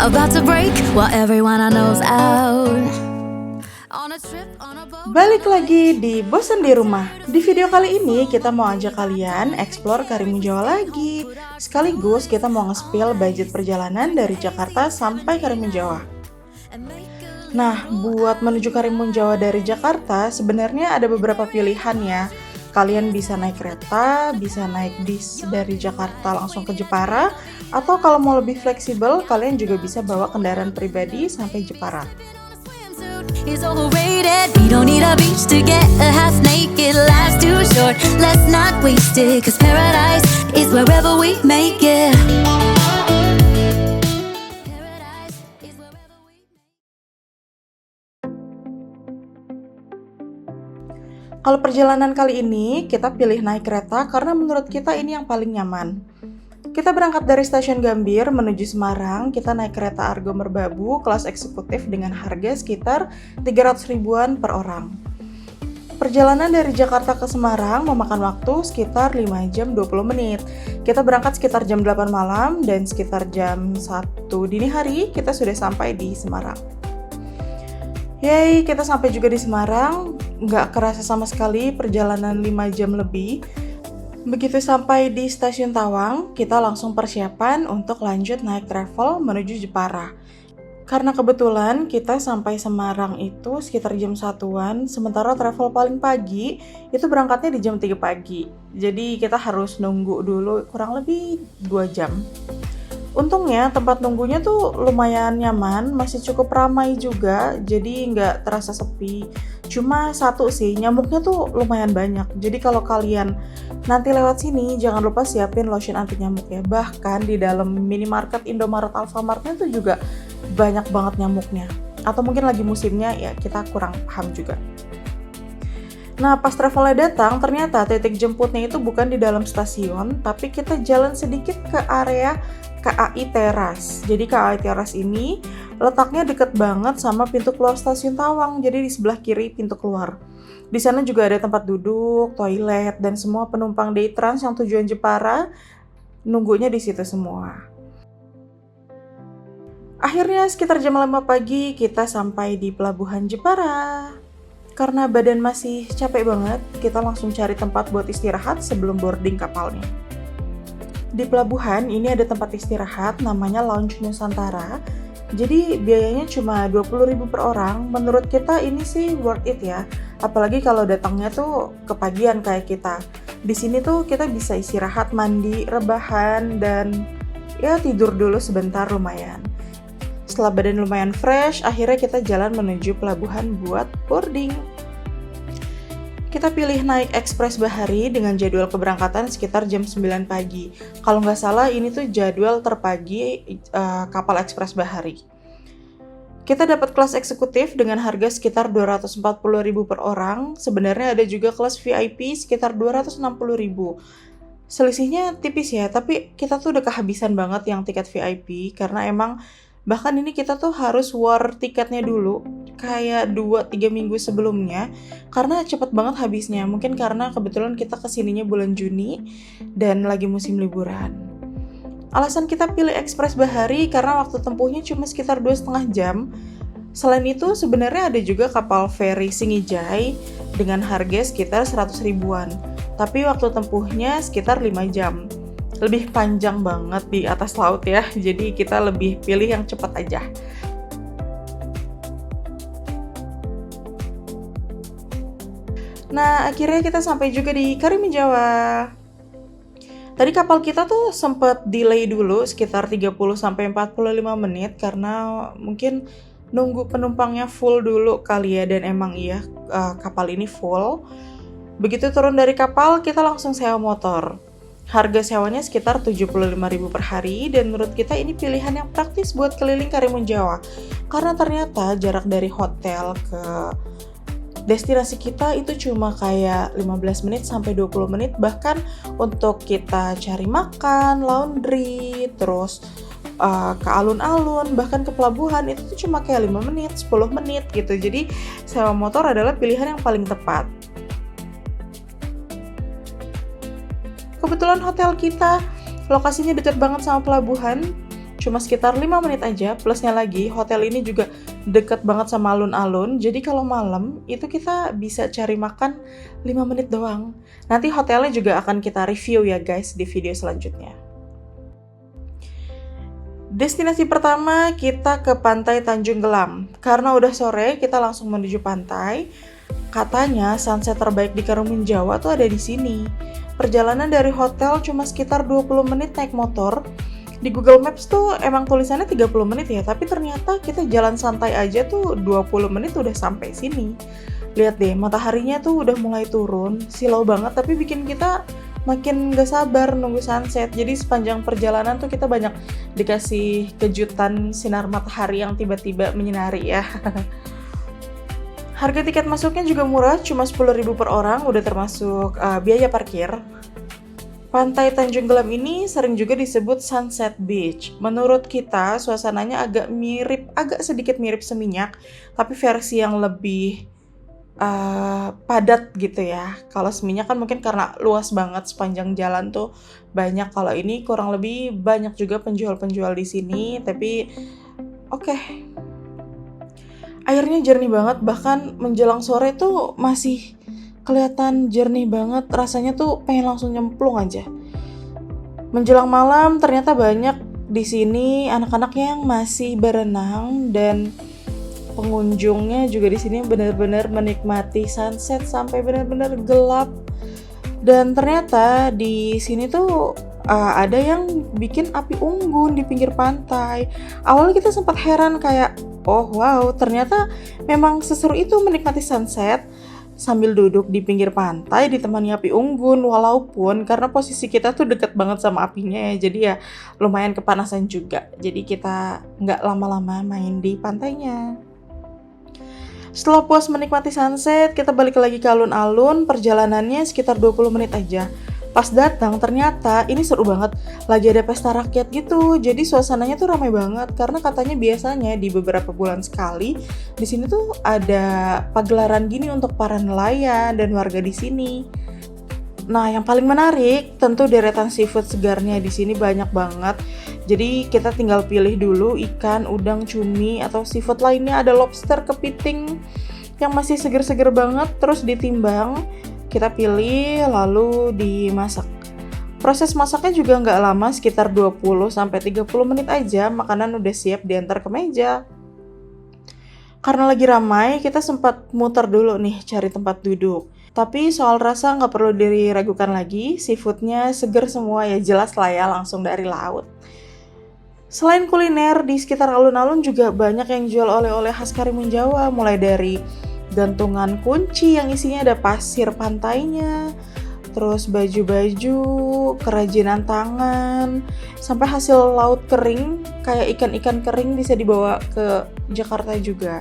about to break while everyone I know's out. On a trip, on a boat. Balik lagi di Bosan di Rumah. Di video kali ini kita mau ajak kalian explore Karimun Jawa lagi. Sekaligus kita mau nge-spill budget perjalanan dari Jakarta sampai Karimun Jawa. Nah, buat menuju Karimun Jawa dari Jakarta sebenarnya ada beberapa pilihan ya. Kalian bisa naik kereta, bisa naik bis dari Jakarta langsung ke Jepara, atau kalau mau lebih fleksibel, kalian juga bisa bawa kendaraan pribadi sampai Jepara. Is overrated. We don't need a beach to get a half naked. Life's too short, let's not waste it. Cause paradise is wherever we make it. Paradise is wherever we make it. Kalau perjalanan kali ini, kita pilih naik kereta karena menurut kita ini yang paling nyaman. Kita berangkat dari stasiun Gambir menuju Semarang, kita naik kereta Argo Merbabu kelas eksekutif dengan harga sekitar 300 ribuan per orang. Perjalanan dari Jakarta ke Semarang memakan waktu sekitar 5 jam 20 menit. Kita berangkat sekitar jam 8 malam dan sekitar jam 1 dini hari kita sudah sampai di Semarang. Yeay, kita sampai juga di Semarang, nggak kerasa sama sekali perjalanan 5 jam lebih. Begitu sampai di stasiun Tawang, kita langsung persiapan untuk lanjut naik travel menuju Jepara. Karena kebetulan kita sampai Semarang itu sekitar jam 1-an, sementara travel paling pagi itu berangkatnya di jam 3 pagi. Jadi kita harus nunggu dulu kurang lebih 2 jam. Untungnya tempat nunggunya tuh lumayan nyaman, masih cukup ramai juga, jadi nggak terasa sepi. Cuma satu sih, nyamuknya tuh lumayan banyak. Jadi kalau kalian nanti lewat sini, jangan lupa siapin lotion anti nyamuk ya. Bahkan di dalam minimarket, Indomaret, Alfamartnya tuh juga banyak banget nyamuknya. Atau mungkin lagi musimnya, ya kita kurang paham juga. Nah, pas travelnya datang, ternyata titik jemputnya itu bukan di dalam stasiun, tapi kita jalan sedikit ke area KAI Teras. Jadi KAI Teras ini letaknya deket banget sama pintu keluar stasiun Tawang, jadi di sebelah kiri pintu keluar. Di sana juga ada tempat duduk, toilet, dan semua penumpang Day-Trans yang tujuan Jepara nunggunya di situ semua. Akhirnya sekitar jam 5 pagi kita sampai di pelabuhan Jepara. Karena badan masih capek banget, kita langsung cari tempat buat istirahat sebelum boarding kapalnya. Di pelabuhan ini ada tempat istirahat namanya Lounge Nusantara. Jadi biayanya cuma 20.000 per orang. Menurut kita ini sih worth it ya. Apalagi kalau datangnya tuh kepagian kayak kita. Di sini tuh kita bisa istirahat, mandi, rebahan, dan ya tidur dulu sebentar lumayan. Setelah badan lumayan fresh, akhirnya kita jalan menuju pelabuhan buat boarding. Kita pilih naik Ekspres Bahari dengan jadwal keberangkatan sekitar jam 9 pagi. Kalau nggak salah ini tuh jadwal terpagi kapal Ekspres Bahari. Kita dapat kelas eksekutif dengan harga sekitar 240.000 per orang. Sebenarnya ada juga kelas VIP sekitar 260.000. Selisihnya tipis ya, tapi kita tuh udah kehabisan banget yang tiket VIP karena emang bahkan ini kita tuh harus war tiketnya dulu kayak 2-3 minggu sebelumnya karena cepet banget habisnya. Mungkin karena kebetulan kita kesininya bulan Juni dan lagi musim liburan. Alasan kita pilih Ekspres Bahari karena waktu tempuhnya cuma sekitar 2,5 jam. Selain itu sebenarnya ada juga kapal feri Singijai dengan harga sekitar 100 ribuan. Tapi waktu tempuhnya sekitar 5 jam. Lebih panjang banget di atas laut ya, jadi kita lebih pilih yang cepat aja. Nah, akhirnya kita sampai juga di Karimun Jawa. Tadi kapal kita tuh sempat delay dulu sekitar 30-45 menit karena mungkin nunggu penumpangnya full dulu kali ya, dan emang iya kapal ini full. Begitu turun dari kapal, kita langsung sewa motor. Harga sewanya sekitar 75.000 per hari dan menurut kita ini pilihan yang praktis buat keliling Karimun Jawa. Karena ternyata jarak dari hotel ke destinasi kita itu cuma kayak 15 menit sampai 20 menit. Bahkan untuk kita cari makan, laundry, terus ke alun-alun, bahkan ke pelabuhan itu tuh cuma kayak 5 menit, 10 menit gitu. Jadi sewa motor adalah pilihan yang paling tepat. Kebetulan hotel kita lokasinya dekat banget sama pelabuhan, cuma sekitar 5 menit aja. Plusnya lagi, hotel ini juga deket banget sama alun-alun. Jadi kalau malam itu kita bisa cari makan 5 menit doang. Nanti hotelnya juga akan kita review ya guys di video selanjutnya. Destinasi pertama kita ke Pantai Tanjung Gelam. Karena udah sore, kita langsung menuju pantai. Katanya sunset terbaik di Karimun Jawa tuh ada di sini. Perjalanan dari hotel cuma sekitar 20 menit naik motor. Di Google Maps tuh emang tulisannya 30 menit ya, tapi ternyata kita jalan santai aja tuh 20 menit udah sampai sini. Lihat deh, mataharinya tuh udah mulai turun, silau banget tapi bikin kita makin gak sabar nunggu sunset. Jadi sepanjang perjalanan tuh kita banyak dikasih kejutan sinar matahari yang tiba-tiba menyinari ya. Harga tiket masuknya juga murah, cuma 10.000 per orang, udah termasuk biaya parkir. Pantai Tanjung Gelam ini sering juga disebut Sunset Beach. Menurut kita, suasananya agak sedikit mirip Seminyak, tapi versi yang lebih padat gitu ya. Kalau Seminyak kan mungkin karena luas banget sepanjang jalan tuh banyak. Kalau ini kurang lebih banyak juga penjual-penjual di sini, tapi oke. Airnya jernih banget, bahkan menjelang sore tuh masih kelihatan jernih banget. Rasanya tuh pengen langsung nyemplung aja. Menjelang malam ternyata banyak di sini anak-anak yang masih berenang dan pengunjungnya juga di sini benar-benar menikmati sunset sampai benar-benar gelap. Dan ternyata di sini tuh ada yang bikin api unggun di pinggir pantai. Awalnya kita sempat heran kayak, oh wow, ternyata memang seseru itu menikmati sunset sambil duduk di pinggir pantai ditemani api unggun, walaupun karena posisi kita tuh deket banget sama apinya ya, jadi ya lumayan kepanasan juga. Jadi kita nggak lama-lama main di pantainya. Setelah puas menikmati sunset, kita balik lagi ke alun-alun. Perjalanannya sekitar 20 menit aja. Pas datang ternyata ini seru banget. Lagi ada pesta rakyat gitu. Jadi suasananya tuh ramai banget karena katanya biasanya di beberapa bulan sekali di sini tuh ada pagelaran gini untuk para nelayan dan warga di sini. Nah, yang paling menarik tentu deretan seafood segarnya di sini banyak banget. Jadi kita tinggal pilih dulu ikan, udang, cumi, atau seafood lainnya. Ada lobster, kepiting yang masih seger-seger banget, terus ditimbang. Kita pilih lalu dimasak. Proses masaknya juga nggak lama, sekitar 20-30 menit aja. Makanan udah siap diantar ke meja. Karena lagi ramai, kita sempat muter dulu nih cari tempat duduk. Tapi soal rasa nggak perlu diragukan lagi, seafoodnya seger semua ya, jelas lah ya langsung dari laut. Selain kuliner, di sekitar alun-alun juga banyak yang jual oleh-oleh khas Karimun Jawa, mulai dari gantungan kunci yang isinya ada pasir pantainya, terus baju-baju, kerajinan tangan, sampai hasil laut kering, kayak ikan-ikan kering bisa dibawa ke Jakarta juga.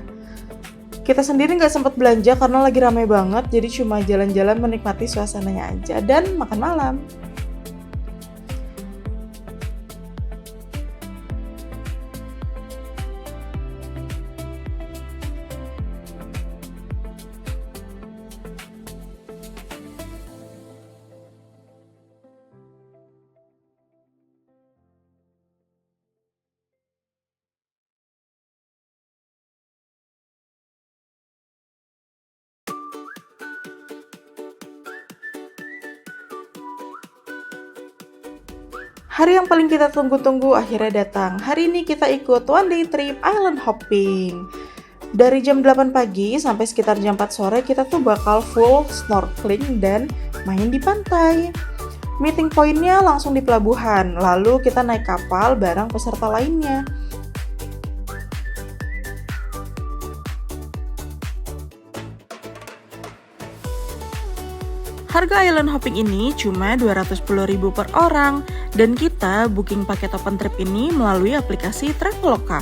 Kita sendiri nggak sempat belanja karena lagi ramai banget, jadi cuma jalan-jalan menikmati suasananya aja dan makan malam. Hari yang paling kita tunggu-tunggu akhirnya datang. Hari ini kita ikut one day trip island hopping. Dari jam 8 pagi sampai sekitar jam 4 sore kita tuh bakal full snorkeling dan main di pantai. Meeting point-nya langsung di pelabuhan, lalu kita naik kapal bareng peserta lainnya. Harga island hopping ini cuma 210.000 per orang dan kita booking paket open trip ini melalui aplikasi Traveloka.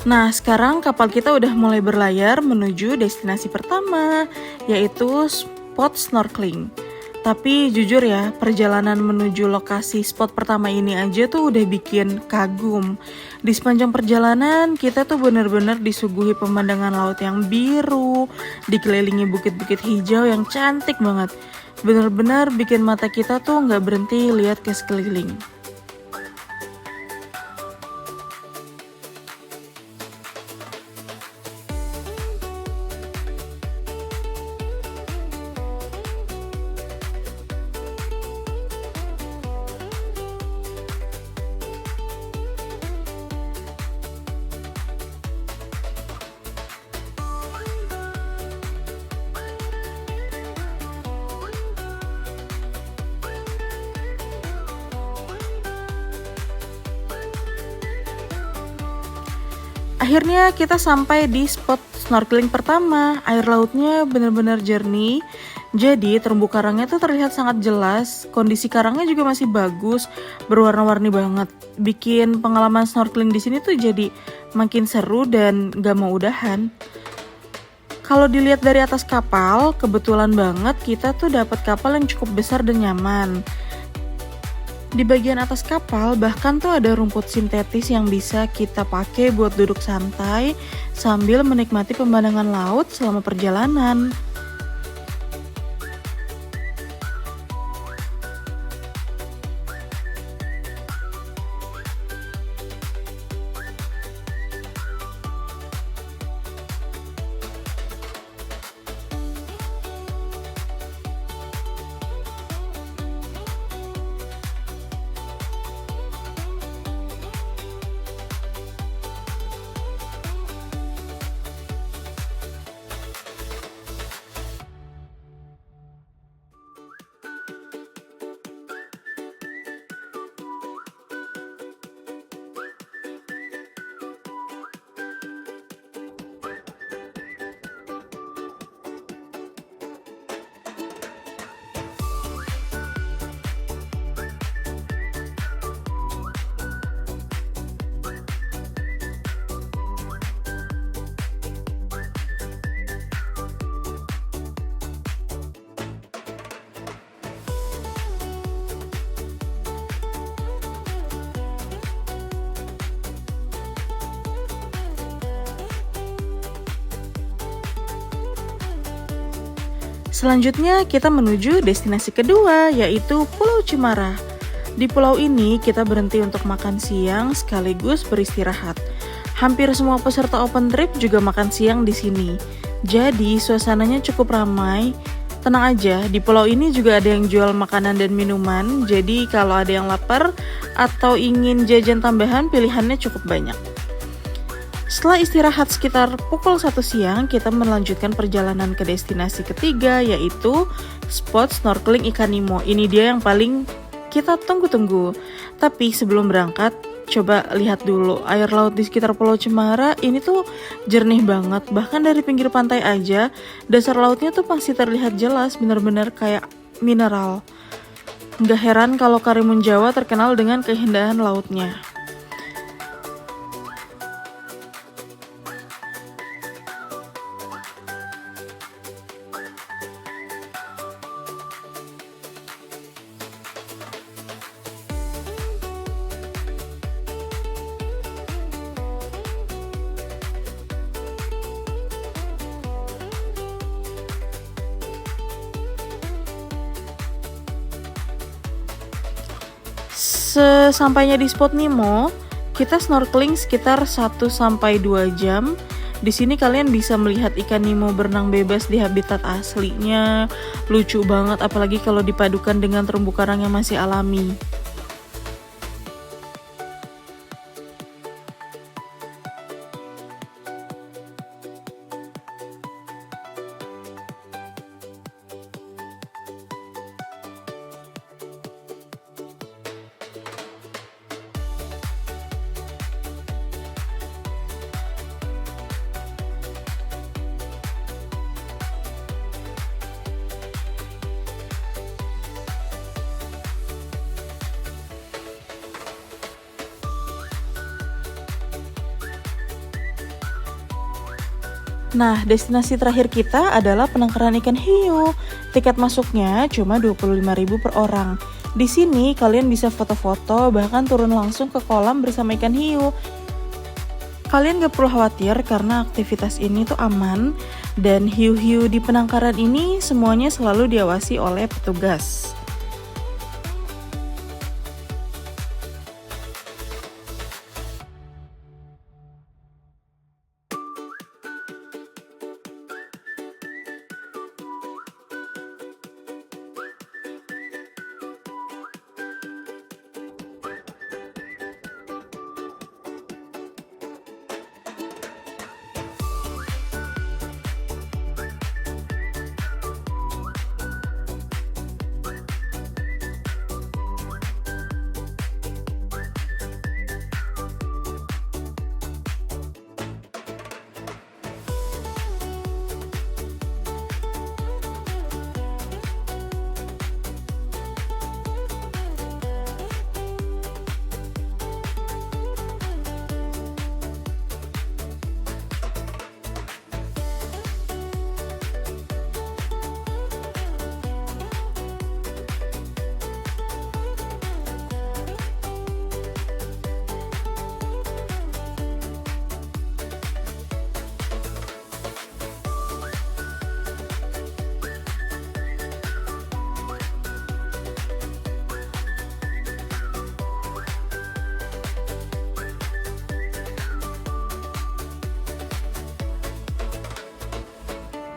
Nah, sekarang kapal kita udah mulai berlayar menuju destinasi pertama, yaitu spot snorkeling. Tapi jujur ya, perjalanan menuju lokasi spot pertama ini aja tuh udah bikin kagum. Di sepanjang perjalanan, kita tuh bener-bener disuguhi pemandangan laut yang biru, dikelilingi bukit-bukit hijau yang cantik banget. Bener-bener bikin mata kita tuh nggak berhenti lihat ke sekeliling. Akhirnya kita sampai di spot snorkeling pertama. Air lautnya benar-benar jernih. Jadi terumbu karangnya tuh terlihat sangat jelas. Kondisi karangnya juga masih bagus, berwarna-warni banget. Bikin pengalaman snorkeling di sini tuh jadi makin seru dan gak mau udahan. Kalau dilihat dari atas kapal, kebetulan banget kita tuh dapat kapal yang cukup besar dan nyaman. Di bagian atas kapal bahkan tuh ada rumput sintetis yang bisa kita pakai buat duduk santai sambil menikmati pemandangan laut selama perjalanan. Selanjutnya kita menuju destinasi kedua, yaitu Pulau Cemara. Di pulau ini kita berhenti untuk makan siang sekaligus beristirahat. Hampir semua peserta open trip juga makan siang di sini. Jadi suasananya cukup ramai. Tenang aja, di pulau ini juga ada yang jual makanan dan minuman. Jadi kalau ada yang lapar atau ingin jajan tambahan, pilihannya cukup banyak. Setelah istirahat sekitar pukul 1 siang, kita melanjutkan perjalanan ke destinasi ketiga, yaitu spot snorkeling ikan Nemo. Ini dia yang paling kita tunggu-tunggu. Tapi sebelum berangkat, coba lihat dulu air laut di sekitar Pulau Cemara ini tuh jernih banget. Bahkan dari pinggir pantai aja, dasar lautnya tuh masih terlihat jelas, benar-benar kayak mineral. Nggak heran kalau Karimun Jawa terkenal dengan keindahan lautnya. Sesampainya di spot Nemo, kita snorkeling sekitar 1-2 jam. Di sini kalian bisa melihat ikan Nemo berenang bebas di habitat aslinya. Lucu banget apalagi kalau dipadukan dengan terumbu karang yang masih alami. Nah, destinasi terakhir kita adalah penangkaran ikan hiu. Tiket masuknya cuma 25.000 per orang. Di sini kalian bisa foto-foto, bahkan turun langsung ke kolam bersama ikan hiu. Kalian gak perlu khawatir karena aktivitas ini tuh aman, dan hiu-hiu di penangkaran ini semuanya selalu diawasi oleh petugas.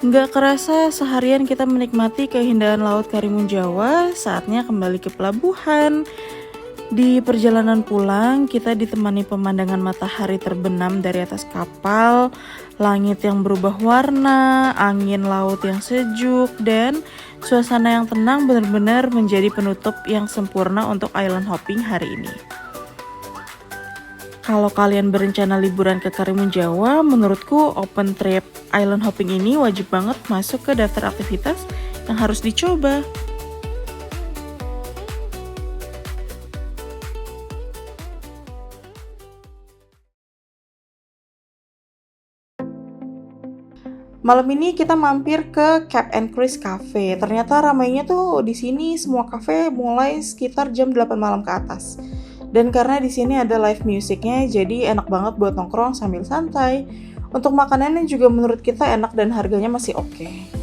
Nggak kerasa seharian kita menikmati keindahan Laut Karimun Jawa, saatnya kembali ke pelabuhan. Di perjalanan pulang, kita ditemani pemandangan matahari terbenam dari atas kapal, langit yang berubah warna, angin laut yang sejuk, dan suasana yang tenang benar-benar menjadi penutup yang sempurna untuk island hopping hari ini. Kalau kalian berencana liburan ke Karimun Jawa, menurutku open trip island hopping ini wajib banget masuk ke daftar aktivitas yang harus dicoba. Malam ini kita mampir ke Cap and Cruise Cafe. Ternyata ramainya tuh di sini semua cafe mulai sekitar jam 8 malam ke atas. Dan karena di sini ada live musicnya, jadi enak banget buat nongkrong sambil santai. Untuk makanannya juga menurut kita enak dan harganya masih oke.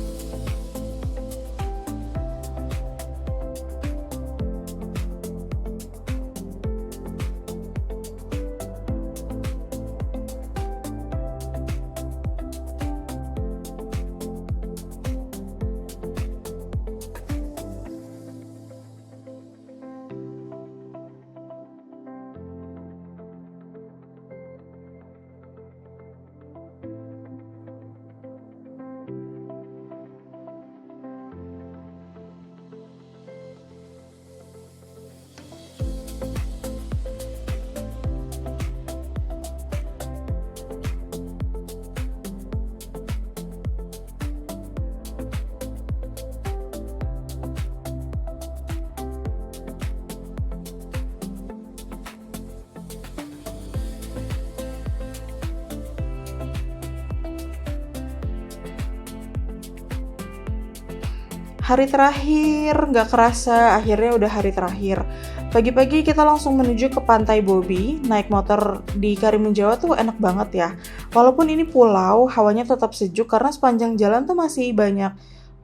Hari terakhir, nggak kerasa akhirnya udah hari terakhir. Pagi-pagi kita langsung menuju ke Pantai Bobi. Naik motor di Karimun Jawa tuh enak banget ya. Walaupun ini pulau, hawanya tetap sejuk karena sepanjang jalan tuh masih banyak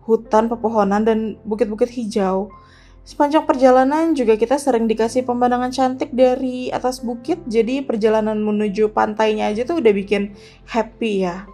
hutan, pepohonan, dan bukit-bukit hijau. Sepanjang perjalanan juga kita sering dikasih pemandangan cantik dari atas bukit, jadi perjalanan menuju pantainya aja tuh udah bikin happy ya.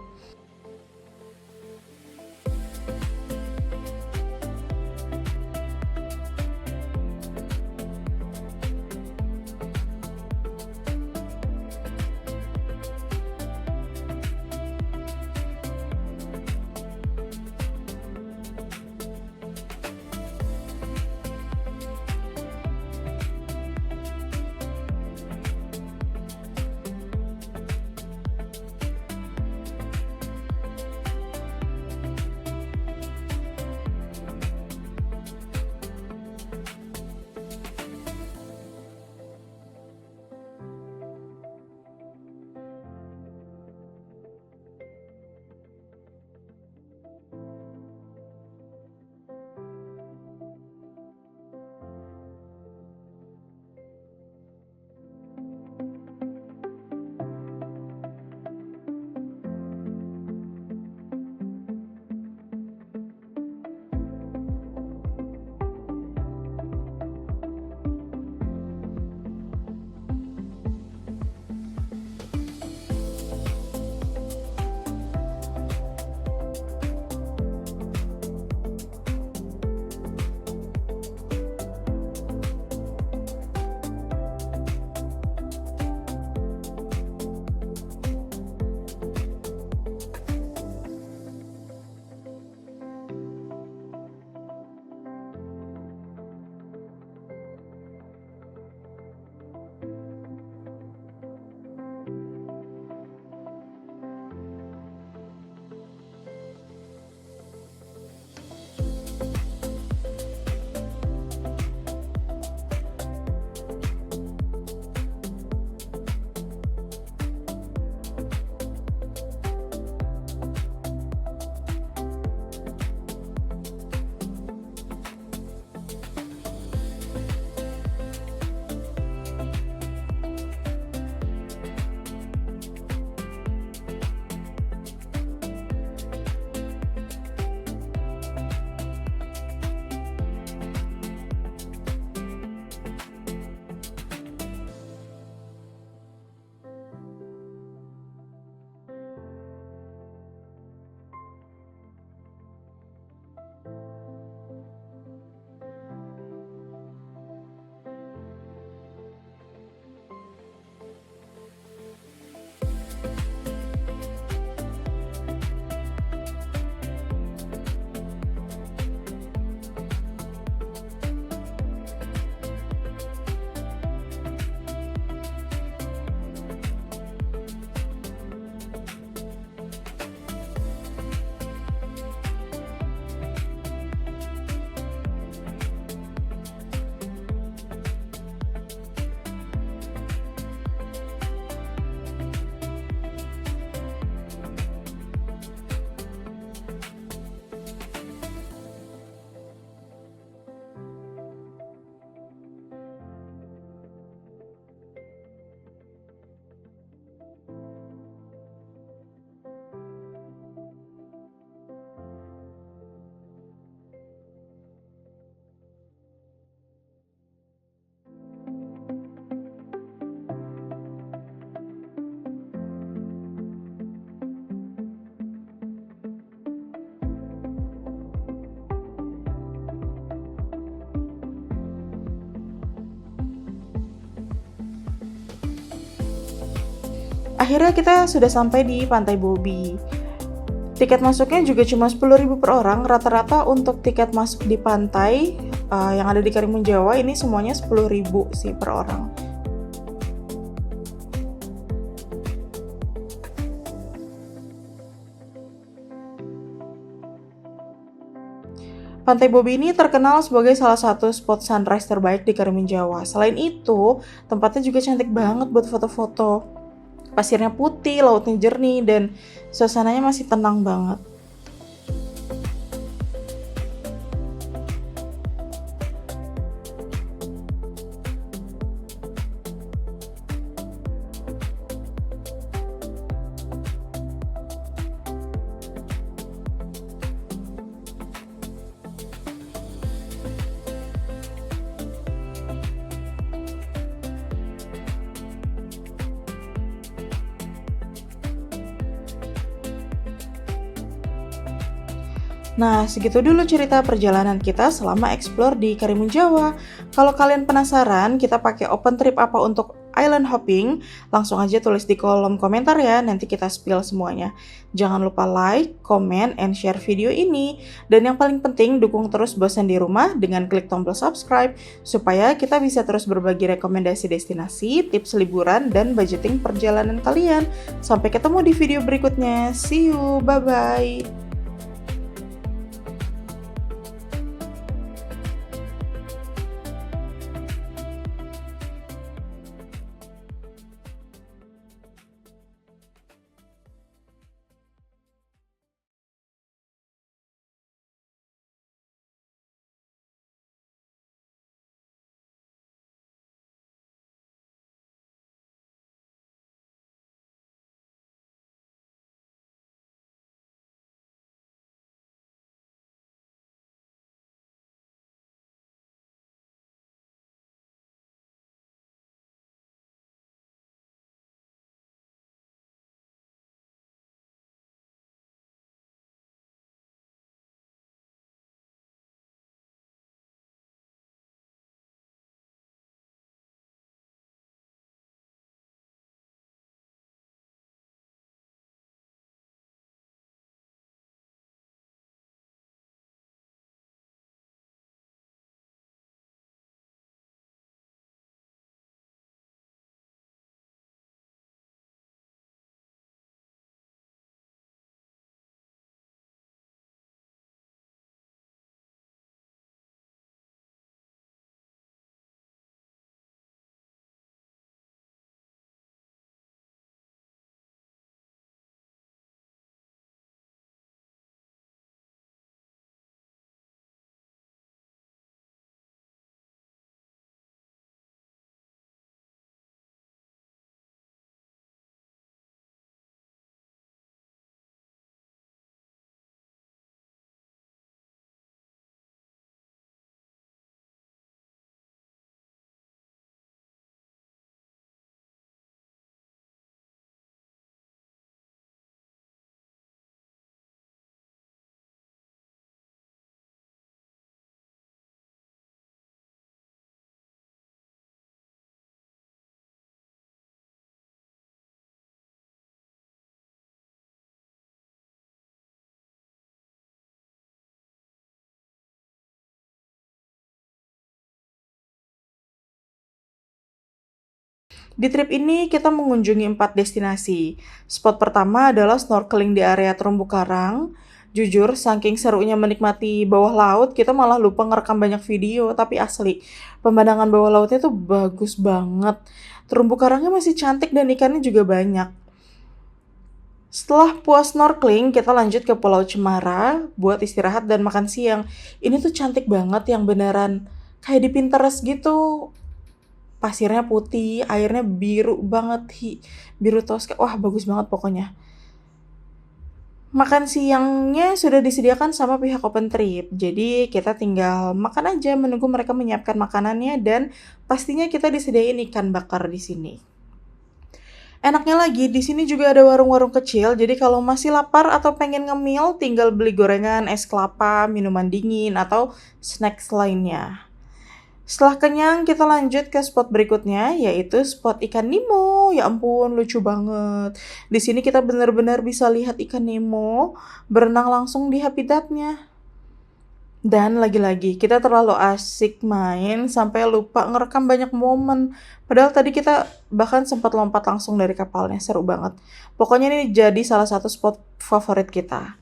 Akhirnya kita sudah sampai di Pantai Bobi. Tiket masuknya juga cuma 10.000 per orang. Rata-rata untuk tiket masuk di pantai yang ada di Karimun Jawa ini semuanya 10.000 sih per orang. Pantai Bobi ini terkenal sebagai salah satu spot sunrise terbaik di Karimun Jawa. Selain itu, tempatnya juga cantik banget buat foto-foto. Pasirnya putih, lautnya jernih, dan suasananya masih tenang banget. Nah, segitu dulu cerita perjalanan kita selama explore di Karimun Jawa. Kalau kalian penasaran kita pakai open trip apa untuk island hopping, langsung aja tulis di kolom komentar ya, nanti kita spill semuanya. Jangan lupa like, comment, and share video ini. Dan yang paling penting, dukung terus Bosan di Rumah dengan klik tombol subscribe, supaya kita bisa terus berbagi rekomendasi destinasi, tips liburan, dan budgeting perjalanan kalian. Sampai ketemu di video berikutnya. See you, bye-bye. Di trip ini kita mengunjungi 4 destinasi. Spot pertama adalah snorkeling di area terumbu karang. Jujur, saking serunya menikmati bawah laut, kita malah lupa ngerekam banyak video, tapi asli, pemandangan bawah lautnya tuh bagus banget. Terumbu karangnya masih cantik dan ikannya juga banyak. Setelah puas snorkeling, kita lanjut ke Pulau Cemara buat istirahat dan makan siang. Ini tuh cantik banget, yang beneran kayak di Pinterest gitu. Pasirnya putih, airnya biru banget, biru toska. Wah, bagus banget pokoknya. Makan siangnya sudah disediakan sama pihak open trip, jadi kita tinggal makan aja menunggu mereka menyiapkan makanannya, dan pastinya kita disediain ikan bakar di sini. Enaknya lagi, di sini juga ada warung-warung kecil, jadi kalau masih lapar atau pengen ngemil, tinggal beli gorengan, es kelapa, minuman dingin, atau snacks lainnya. Setelah kenyang, kita lanjut ke spot berikutnya, yaitu spot ikan Nemo. Ya ampun, lucu banget. Di sini kita benar-benar bisa lihat ikan Nemo berenang langsung di habitatnya. Dan lagi-lagi, kita terlalu asik main sampai lupa ngerekam banyak momen. Padahal tadi kita bahkan sempat lompat langsung dari kapalnya, seru banget. Pokoknya ini jadi salah satu spot favorit kita.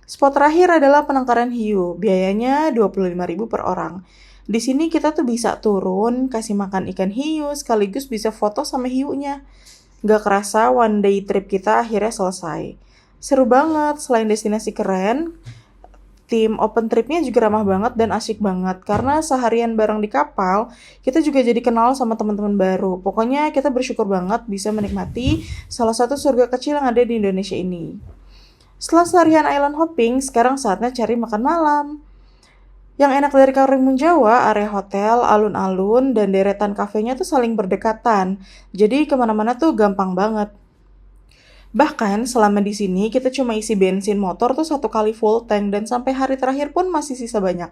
Spot terakhir adalah penangkaran hiu, biayanya 25.000 per orang. Di sini kita tuh bisa turun, kasih makan ikan hiu, sekaligus bisa foto sama hiunya. Gak kerasa one day trip kita akhirnya selesai. Seru banget, selain destinasi keren, tim open tripnya juga ramah banget dan asyik banget. Karena seharian bareng di kapal, kita juga jadi kenal sama teman-teman baru. Pokoknya kita bersyukur banget bisa menikmati salah satu surga kecil yang ada di Indonesia ini. Setelah seharian island hopping, sekarang saatnya cari makan malam. Yang enak dari Karimun Jawa, area hotel, alun-alun, dan deretan kafenya tuh saling berdekatan. Jadi kemana-mana tuh gampang banget. Bahkan selama di sini kita cuma isi bensin motor tuh 1 kali full tank dan sampai hari terakhir pun masih sisa banyak.